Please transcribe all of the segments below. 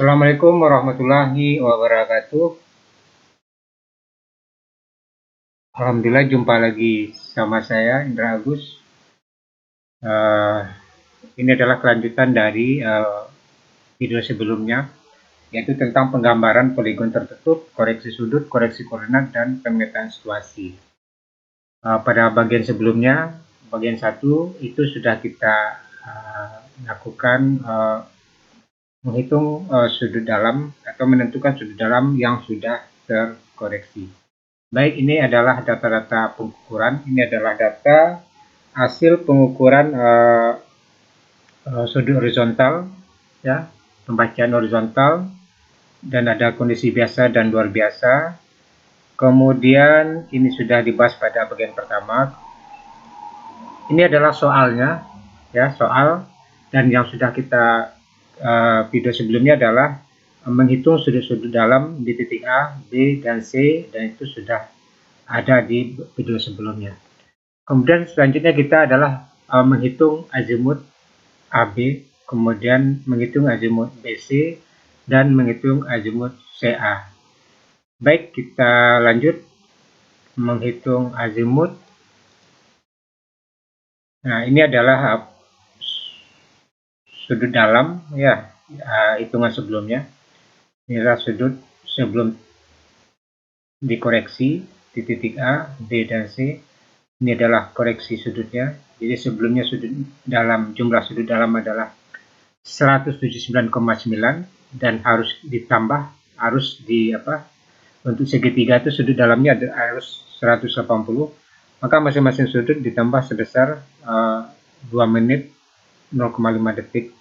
Assalamualaikum warahmatullahi wabarakatuh. Alhamdulillah jumpa lagi sama saya Indra Agus. Ini adalah kelanjutan dari video sebelumnya, yaitu tentang penggambaran poligon tertutup, koreksi sudut, koreksi koordinat, dan pemetaan situasi. Pada bagian sebelumnya, bagian 1 itu sudah kita lakukan menghitung sudut dalam atau menentukan sudut dalam yang sudah terkoreksi. Baik, ini adalah data-data pengukuran. Ini adalah data hasil pengukuran sudut horizontal, ya, pembacaan horizontal, dan ada kondisi biasa dan luar biasa. Kemudian ini sudah dibahas pada bagian pertama. Ini adalah soalnya, ya, soal, dan yang sudah kita video sebelumnya adalah menghitung sudut-sudut dalam di titik A, B, dan C, dan itu sudah ada di video sebelumnya. Kemudian selanjutnya kita adalah menghitung azimut AB, kemudian menghitung azimut BC, dan menghitung azimut CA. Baik, kita lanjut menghitung azimut. Nah, ini adalah sudut dalam, ya, hitungan sebelumnya. Ini adalah sudut sebelum dikoreksi di titik A, B, dan C. Ini adalah koreksi sudutnya. Jadi sebelumnya sudut dalam, jumlah sudut dalam adalah 179,9 dan harus ditambah, harus untuk segitiga itu sudut dalamnya harus 180, maka masing-masing sudut ditambah sebesar 2 menit 0,5 detik.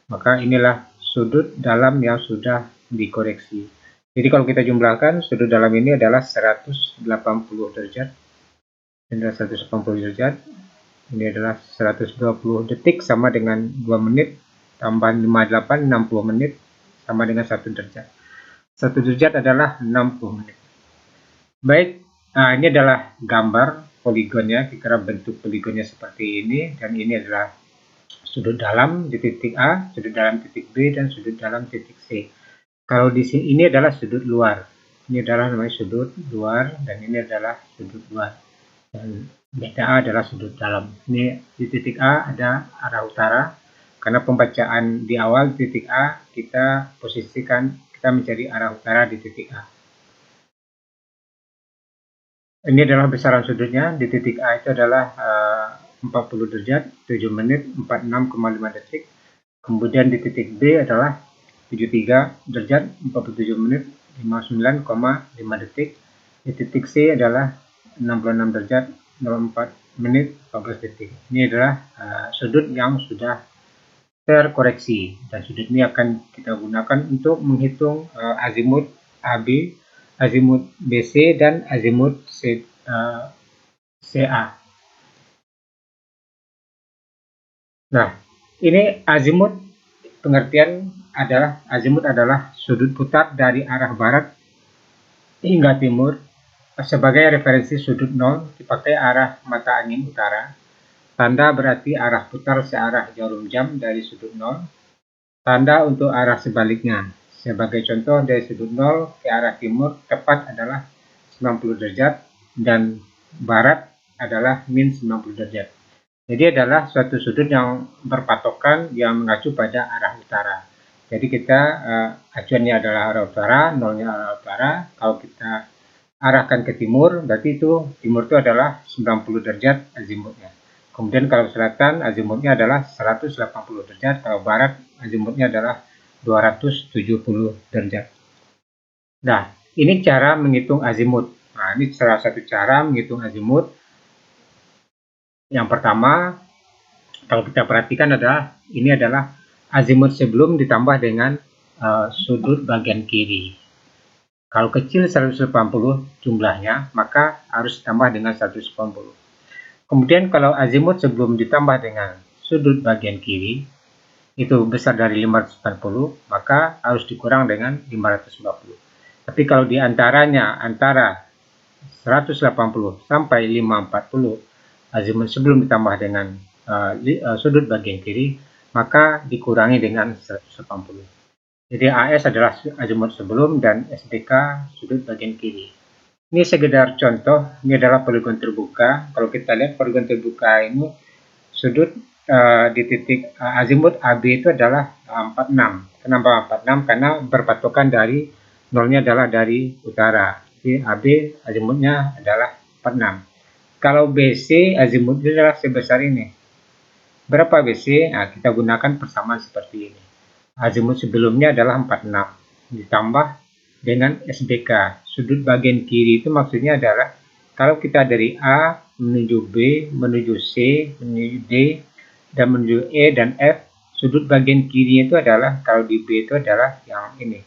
Maka inilah sudut dalam yang sudah dikoreksi. Jadi kalau kita jumlahkan, sudut dalam ini adalah 180 derajat. Ini adalah 180 derajat. Ini adalah 120 detik sama dengan 2 menit. Tambah 58, 60 menit sama dengan 1 derajat. 1 derajat adalah 60 menit. Baik, ini adalah gambar poligonnya. Kira-kira bentuk poligonnya seperti ini. Dan ini adalah sudut dalam di titik A, sudut dalam titik B, dan sudut dalam titik C. Kalau di sini ini adalah sudut luar. Ini adalah namanya sudut luar, dan ini adalah sudut luar. Dan beta A adalah sudut dalam. Ini di titik A ada arah utara. Karena pembacaan di awal titik A, kita posisikan, kita mencari arah utara di titik A. Ini adalah besaran sudutnya. Di titik A itu adalah 40 derajat, 7 menit, 46,5 detik. Kemudian di titik B adalah 73 derajat, 47 menit, 59,5 detik. Di titik C adalah 66 derajat, 04 menit, 14 detik. Ini adalah sudut yang sudah terkoreksi, dan sudut ini akan kita gunakan untuk menghitung azimut AB, azimut BC, dan azimut CA. Nah, ini azimut, pengertian adalah azimut adalah sudut putar dari arah barat hingga timur. Sebagai referensi sudut 0 dipakai arah mata angin utara. Tanda berarti arah putar searah jarum jam dari sudut 0. Tanda untuk arah sebaliknya. Sebagai contoh, dari sudut 0 ke arah timur tepat adalah 90 derajat dan barat adalah min 90 derajat. Jadi adalah suatu sudut yang berpatokan yang mengacu pada arah utara. Jadi kita acuannya adalah arah utara, nolnya arah utara. Kalau kita arahkan ke timur, berarti itu timur itu adalah 90 derajat azimutnya. Kemudian kalau selatan azimutnya adalah 180 derajat, kalau barat azimutnya adalah 270 derajat. Nah, ini cara menghitung azimut. Nah, ini salah satu cara menghitung azimut. Yang pertama, kalau kita perhatikan adalah ini adalah azimut sebelum ditambah dengan sudut bagian kiri. Kalau kecil 180 jumlahnya, maka harus ditambah dengan 180. Kemudian kalau azimut sebelum ditambah dengan sudut bagian kiri itu besar dari 540, maka harus dikurang dengan 550. Tapi kalau di antaranya antara 180 sampai 540, azimut sebelum ditambah dengan sudut bagian kiri, maka dikurangi dengan 180. Jadi AS adalah azimut sebelum dan SDK sudut bagian kiri. Ini sekedar contoh, ini adalah poligon terbuka. Kalau kita lihat poligon terbuka ini sudut di titik azimut AB itu adalah 46. Kenapa 46? Karena berpatokan dari nolnya adalah dari utara. Jadi AB azimutnya adalah 46. Kalau BC azimutnya adalah sebesar ini. Berapa BC? Nah, kita gunakan persamaan seperti ini. Azimut sebelumnya adalah 46 ditambah dengan SBK. Sudut bagian kiri itu maksudnya adalah kalau kita dari A menuju B, menuju C, menuju D, dan menuju E dan F, sudut bagian kiri itu adalah, kalau di B itu adalah yang ini,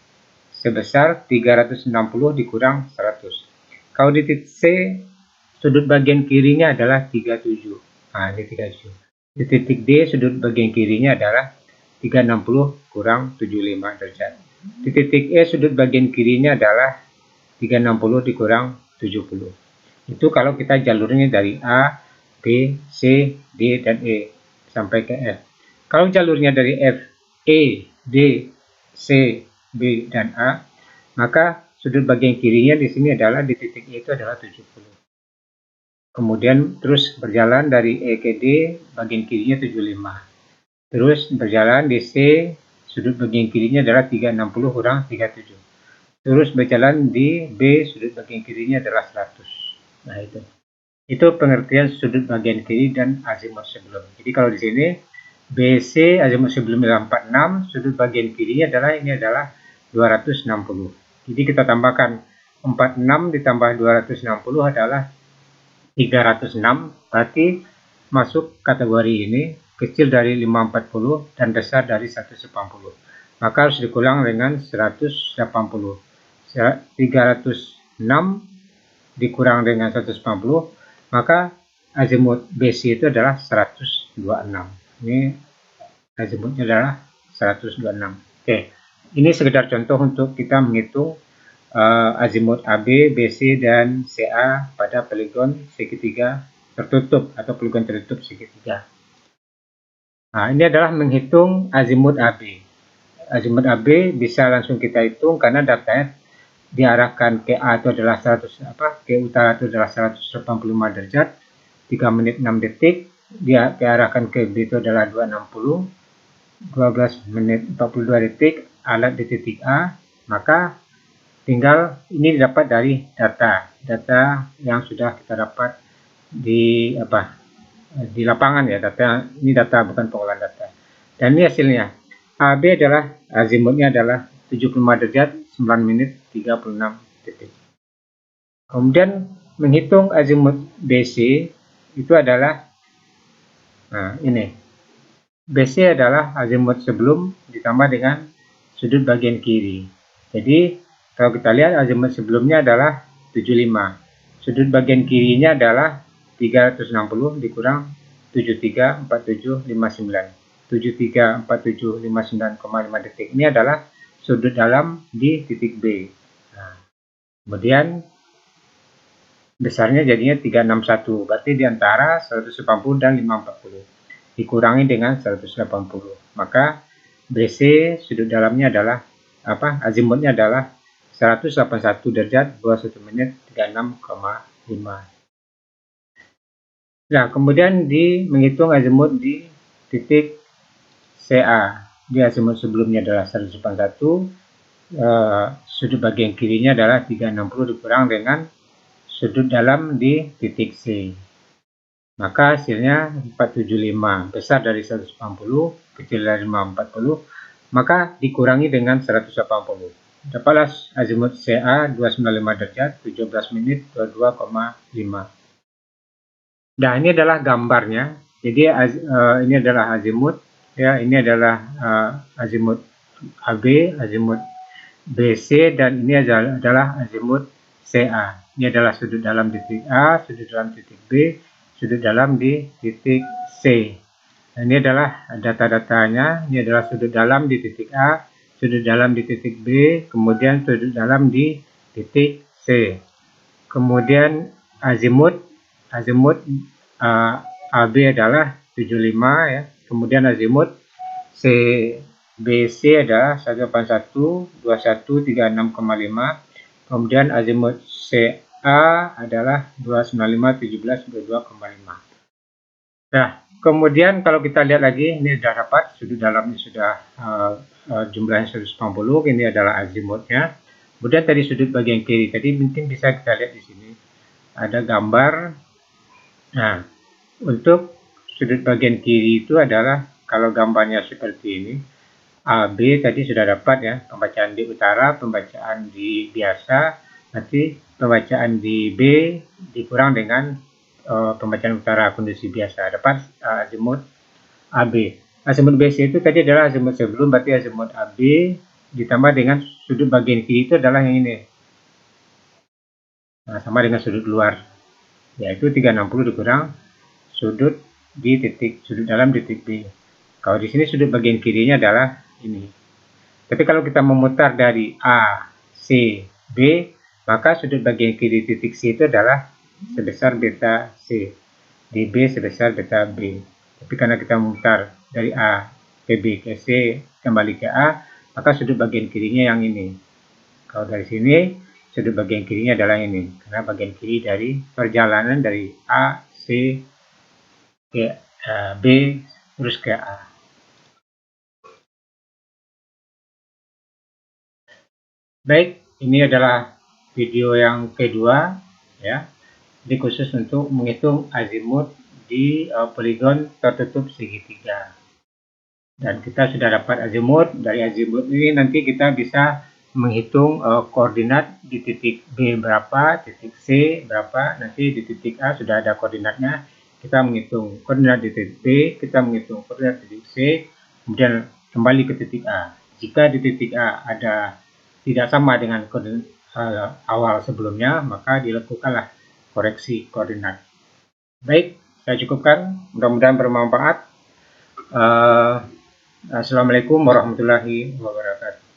sebesar 360 dikurang 100. Kalau di titik C, sudut bagian kirinya adalah 37. Nah, ini 37. Di titik D, sudut bagian kirinya adalah 360 kurang 75 derajat. Di titik E, sudut bagian kirinya adalah 360 dikurang 70. Itu kalau kita jalurnya dari A, B, C, D, dan E sampai ke F. Kalau jalurnya dari F, E, D, C, B, dan A, maka sudut bagian kirinya di sini adalah di titik E itu adalah 70. Kemudian terus berjalan dari E ke D, bagian kirinya 75. Terus berjalan di C, sudut bagian kirinya adalah 360 kurang 37. Terus berjalan di B, sudut bagian kirinya adalah 100. Nah, itu pengertian sudut bagian kiri dan azimut sebelum. Jadi kalau di sini BC azimut sebelumnya adalah 46, sudut bagian kirinya adalah 260. Jadi kita tambahkan 46 ditambah 260 adalah 306, berarti masuk kategori ini, kecil dari 540 dan besar dari 180. Maka harus dikurang dengan 180. 306 dikurang dengan 180, maka azimut BC itu adalah 126. Ini azimutnya adalah 126. Oke, ini sekedar contoh untuk kita menghitung azimut AB, BC, dan CA pada poligon segitiga tertutup atau poligon tertutup segitiga. Nah, ini adalah menghitung azimut AB. Azimut AB bisa langsung kita hitung karena datanya diarahkan ke A itu adalah ke utara itu adalah 185 derajat, 3 menit 6 detik, dia diarahkan ke B itu adalah 260, 12 menit 42 detik, alat di titik A, maka tinggal ini didapat dari data yang sudah kita dapat di lapangan ya, ini data bukan pengolahan data. Dan ini hasilnya. AB adalah azimutnya adalah 75 derajat 9 menit 36 detik. Kemudian menghitung azimut BC itu adalah ini. BC adalah azimut sebelum ditambah dengan sudut bagian kiri. Jadi kalau kita lihat azimut sebelumnya adalah 75. Sudut bagian kirinya adalah 360 dikurang 734759. 734759,5 detik. Ini adalah sudut dalam di titik B. Nah, kemudian besarnya jadinya 361. Berarti di antara 180 dan 540. Dikurangi dengan 180. Maka BC sudut dalamnya adalah azimutnya adalah 181 derajat 21 menit 36,5. Nah, kemudian menghitung azimut di titik CA. Di azimut sebelumnya adalah 181, sudut bagian kirinya adalah 360 dikurang dengan sudut dalam di titik C. Maka hasilnya 475, besar dari 180, kecil dari 540, maka dikurangi dengan 180. Dapatlah azimut CA 295 derajat 17 menit 22,5. Nah, ini adalah gambarnya. Jadi ini adalah azimut ya, ini adalah azimut AB, azimut BC, dan ini adalah azimut CA. Ini adalah sudut dalam di titik A, sudut dalam titik B, sudut dalam di titik C. Nah, ini adalah data-datanya. Ini adalah sudut dalam di titik A, sudut dalam di titik B, kemudian sudut dalam di titik C. Kemudian azimut AB adalah 75 ya. Kemudian azimut BC adalah 181, kemudian azimut CA adalah 295, 17, 22,5. Nah, kemudian kalau kita lihat lagi, ini sudah dapat sudut dalamnya sudah jumlahnya 180, ini adalah azimutnya. Kemudian tadi sudut bagian kiri, tadi mungkin bisa kita lihat di sini ada gambar. Nah, untuk sudut bagian kiri itu adalah kalau gambarnya seperti ini, AB tadi sudah dapat ya, pembacaan di utara, pembacaan di biasa, nanti pembacaan di B dikurang dengan pembacaan utara kondisi biasa, dapat azimut AB. Azimut BC itu tadi adalah azimut sebelum, berarti azimut AB ditambah dengan sudut bagian kiri itu adalah yang ini. Nah, sama dengan sudut luar, yaitu 360 dikurang sudut di titik sudut dalam titik B. Kalau di sini sudut bagian kirinya adalah ini. Tapi kalau kita memutar dari A, C, B, maka sudut bagian kiri titik C itu adalah sebesar beta C, di B sebesar beta B. Tapi karena kita memutar dari A ke B ke C kembali ke A, maka sudut bagian kirinya yang ini. Kalau dari sini, sudut bagian kirinya adalah ini, karena bagian kiri dari perjalanan dari A, C, ke B, terus ke A. Baik, ini adalah video yang kedua ya. Ini khusus untuk menghitung azimut di poligon tertutup segitiga. Dan kita sudah dapat azimut. Dari azimut ini nanti kita bisa menghitung koordinat di titik B berapa, titik C berapa, nanti di titik A sudah ada koordinatnya. Kita menghitung koordinat di titik B, kita menghitung koordinat di titik C, kemudian kembali ke titik A. Jika di titik A ada tidak sama dengan koordinat awal sebelumnya, maka dilakukanlah koreksi koordinat. Baik, saya cukupkan. Mudah-mudahan bermanfaat. Assalamualaikum warahmatullahi wabarakatuh.